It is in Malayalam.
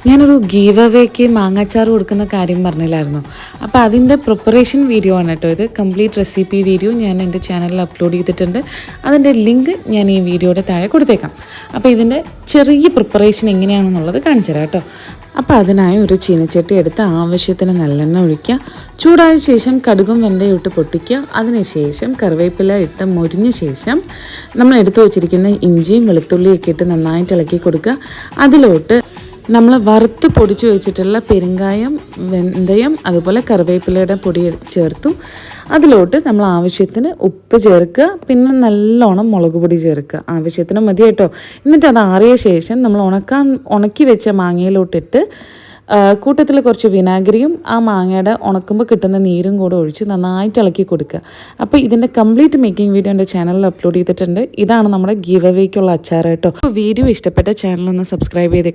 ഞാനൊരു ഗീവ് അവേക്ക് മാങ്ങാച്ചാർ കൊടുക്കുന്ന കാര്യം പറഞ്ഞില്ലായിരുന്നു. അപ്പോൾ അതിൻ്റെ പ്രിപ്പറേഷൻ വീഡിയോ ആണ് കേട്ടോ ഇത്. കംപ്ലീറ്റ് റെസിപ്പി വീഡിയോ ഞാൻ എൻ്റെ ചാനലിൽ അപ്ലോഡ് ചെയ്തിട്ടുണ്ട്. അതിൻ്റെ ലിങ്ക് ഞാൻ ഈ വീഡിയോയുടെ താഴെ കൊടുത്തേക്കാം. അപ്പോൾ ഇതിൻ്റെ ചെറിയ പ്രിപ്പറേഷൻ എങ്ങനെയാണെന്നുള്ളത് കാണിച്ചു തരാം കേട്ടോ. അപ്പോൾ അതിനായി ഒരു ചീനച്ചട്ടി എടുത്ത് ആവശ്യത്തിന് നല്ലെണ്ണ ഒഴിക്കുക. ചൂടായ ശേഷം കടുകും വെന്തയും ഇട്ട് പൊട്ടിക്കുക. അതിനുശേഷം കറിവേപ്പില ഇട്ട് മൊരിഞ്ഞ ശേഷം നമ്മൾ എടുത്തു വച്ചിരിക്കുന്ന ഇഞ്ചിയും വെളുത്തുള്ളിയൊക്കെ ഇട്ട് നന്നായിട്ട് ഇളക്കി കൊടുക്കുക. അതിലോട്ട് നമ്മൾ വറുത്ത് പൊടിച്ചു വെച്ചിട്ടുള്ള പെരുങ്കായം, വെന്തയം, അതുപോലെ കറിവേപ്പിലയുടെ പൊടി ചേർത്തു. അതിലോട്ട് നമ്മൾ ആവശ്യത്തിന് ഉപ്പ് ചേർക്കുക. പിന്നെ നല്ലോണം മുളക് പൊടി ചേർക്കുക. ആവശ്യത്തിന് മതി കേട്ടോ. എന്നിട്ട് അത് ആറിയ ശേഷം നമ്മൾ ഉണക്കി വെച്ച മാങ്ങയിലോട്ടിട്ട് കൂട്ടത്തിൽ കുറച്ച് വിനാഗിരിയും ആ മാങ്ങയുടെ ഉണക്കുമ്പോൾ കിട്ടുന്ന നീരും കൂടെ ഒഴിച്ച് നന്നായിട്ട് ഇളക്കി കൊടുക്കുക. അപ്പോൾ ഇതിൻ്റെ കംപ്ലീറ്റ് മേക്കിംഗ് വീഡിയോ എൻ്റെ ചാനലിൽ അപ്ലോഡ് ചെയ്തിട്ടുണ്ട്. ഇതാണ് നമ്മുടെ ഗീവ് അവേക്കുള്ള അച്ചാർ കേട്ടോ. അപ്പോൾ വീഡിയോ ഇഷ്ടപ്പെട്ട ചാനലൊന്ന് സബ്സ്ക്രൈബ് ചെയ്തേക്കാം.